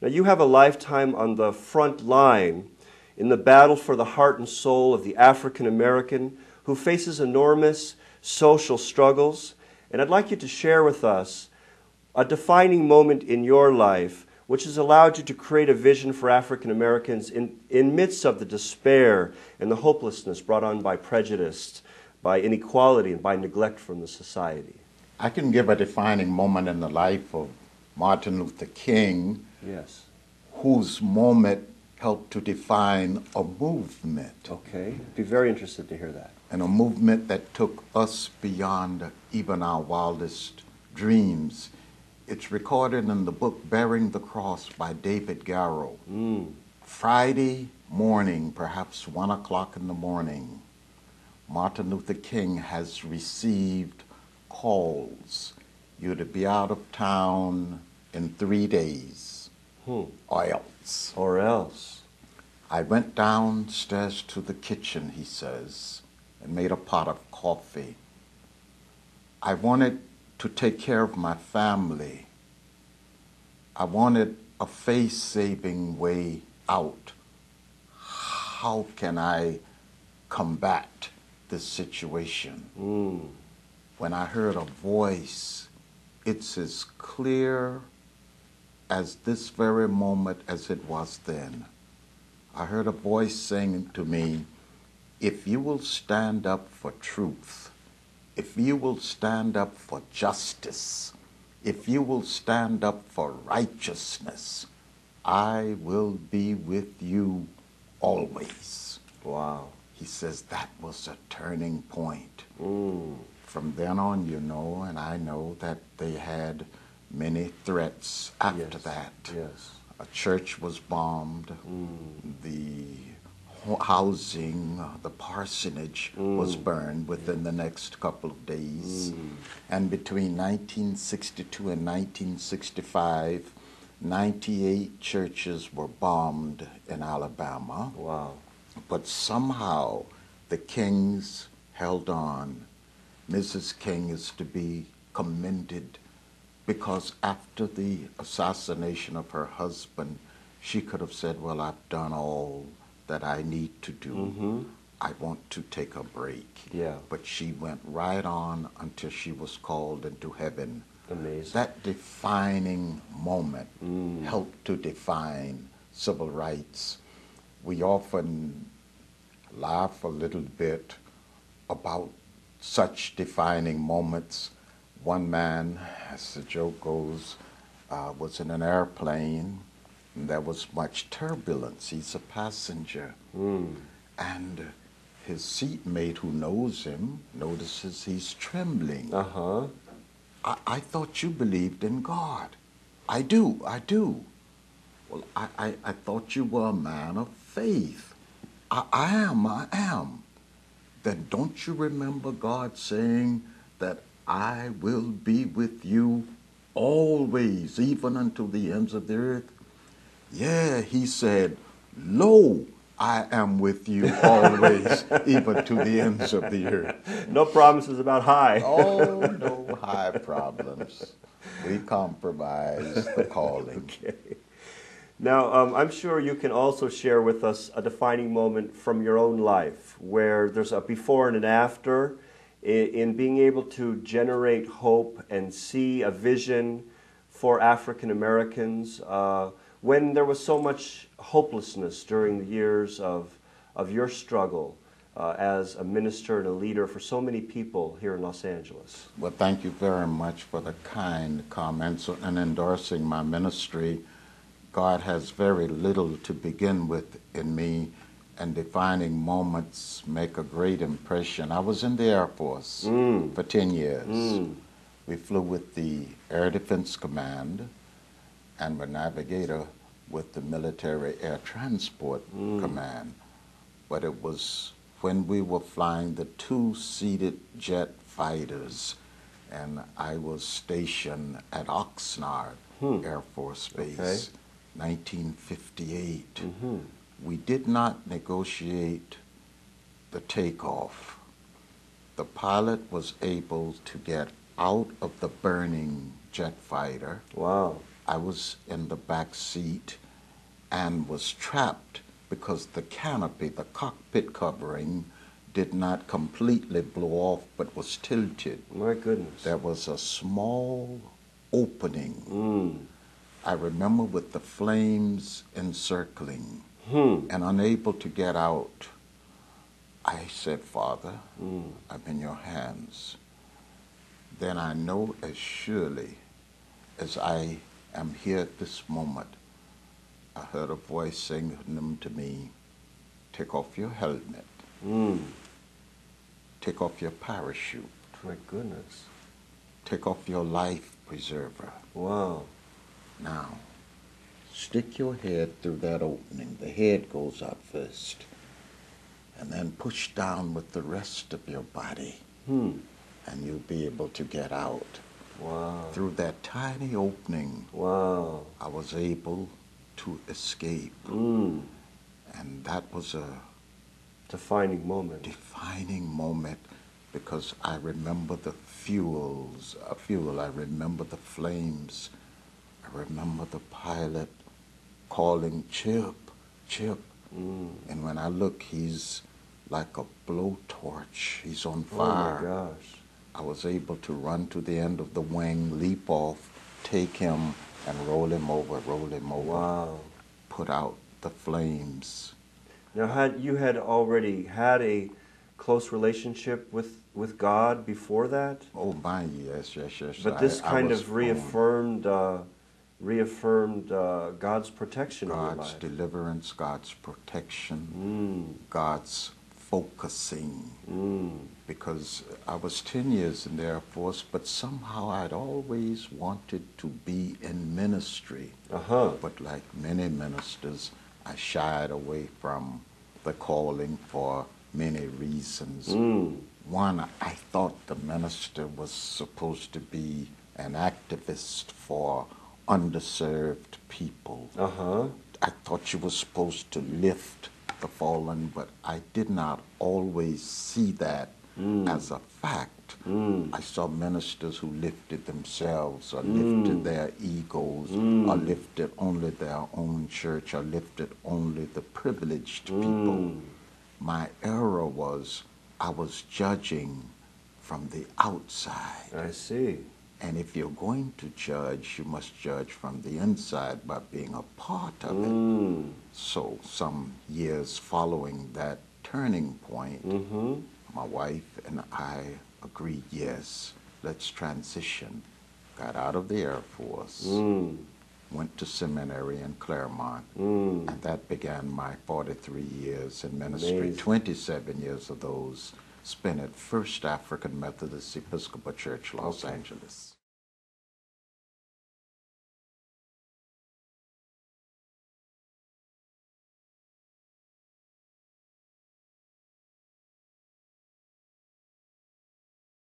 Now, you have a lifetime on the front line in the battle for the heart and soul of the African American who faces enormous social struggles. And I'd like you to share with us a defining moment in your life which has allowed you to create a vision for African Americans in midst of the despair and the hopelessness brought on by prejudice, by inequality, and by neglect from the society. I can give a defining moment in the life of Martin Luther King, Yes. whose moment helped to define a movement. Okay. I'd be very interested to hear that. And a movement that took us beyond even our wildest dreams. It's recorded in the book Bearing the Cross by David Garrow. Friday morning, perhaps 1 o'clock in the morning, Martin Luther King has received calls. You're to be out of town in 3 days, or else. Or else. I went downstairs to the kitchen, he says, and made a pot of coffee. I wanted to take care of my family. I wanted a face-saving way out. How can I combat this situation? When I heard a voice, it's as clear as this very moment as it was then. I heard a voice saying to me, if you will stand up for truth, if you will stand up for justice, if you will stand up for righteousness, I will be with you always. Wow. He says that was a turning point. From then on, you know, and I know that they had many threats after that. Yes. A church was bombed, the housing, the parsonage was burned within the next couple of days. And between 1962 and 1965, 98 churches were bombed in Alabama. Wow. But somehow the Kings held on. Mrs. King is to be commended because after the assassination of her husband, she could have said, well, I've done all that I need to do. I want to take a break. Yeah. But she went right on until she was called into heaven. Amazing. That defining moment helped to define civil rights. We often laugh a little bit about such defining moments. One man, as the joke goes, was in an airplane, and there was much turbulence. He's a passenger. And his seatmate, who knows him, notices he's trembling. I thought you believed in God. I do. Well, I thought you were a man of faith. I am. Then don't you remember God saying that I will be with you always, even until the ends of the earth? Yeah, he said, lo, I am with you always, even to the ends of the earth. No promises about high. Oh, no high problems. We compromise the calling. Okay. Now, I'm sure you can also share with us a defining moment from your own life where there's a before and an after in being able to generate hope and see a vision for African Americans when there was so much hopelessness during the years of your struggle as a minister and a leader for so many people here in Los Angeles. Well, thank you very much for the kind comments and endorsing my ministry. God has very little to begin with in me, and defining moments make a great impression. I was in the Air Force for 10 years. We flew with the Air Defense Command and were navigator with the Military Air Transport Command. But it was when we were flying the two-seated jet fighters, and I was stationed at Oxnard Air Force Base. Okay. 1958. We did not negotiate the takeoff. The pilot was able to get out of the burning jet fighter. Wow. I was in the back seat and was trapped because the canopy, the cockpit covering, did not completely blow off but was tilted. My goodness. There was a small opening. Mm. I remember with the flames encircling and unable to get out. I said, Father, I'm in your hands. Then I know as surely as I am here at this moment, I heard a voice saying to me, take off your helmet. Take off your parachute. My goodness. Take off your life preserver. Wow. Now, stick your head through that opening. The head goes out first. And then push down with the rest of your body. And you'll be able to get out. Wow. Through that tiny opening, Wow. I was able to escape. Mm. And that was a Defining moment. defining moment because I remember the fuel, I remember the flames, I remember the pilot calling, Chip, Chip. And when I look, he's like a blowtorch. He's on fire. Oh my gosh. I was able to run to the end of the wing, leap off, take him, and roll him over. Wow. Put out the flames. Now, you had already had a close relationship with God before that? Oh my, yes. But this kind was of reaffirmed God's protection in your God's life. deliverance, God's protection, God's focusing. Because I was 10 years in the Air Force, but somehow I'd always wanted to be in ministry. But like many ministers, I shied away from the calling for many reasons. One, I thought the minister was supposed to be an activist for underserved people. I thought you were supposed to lift the fallen, but I did not always see that as a fact. I saw ministers who lifted themselves or lifted their egos or lifted only their own church or lifted only the privileged people. My error was I was judging from the outside. I see. And if you're going to judge, you must judge from the inside by being a part of it. So some years following that turning point, my wife and I agreed, yes, let's transition. Got out of the Air Force, went to seminary in Claremont, and that began my 43 years in ministry. Amazing. 27 years of those spent at First African Methodist Episcopal Church, Los Angeles.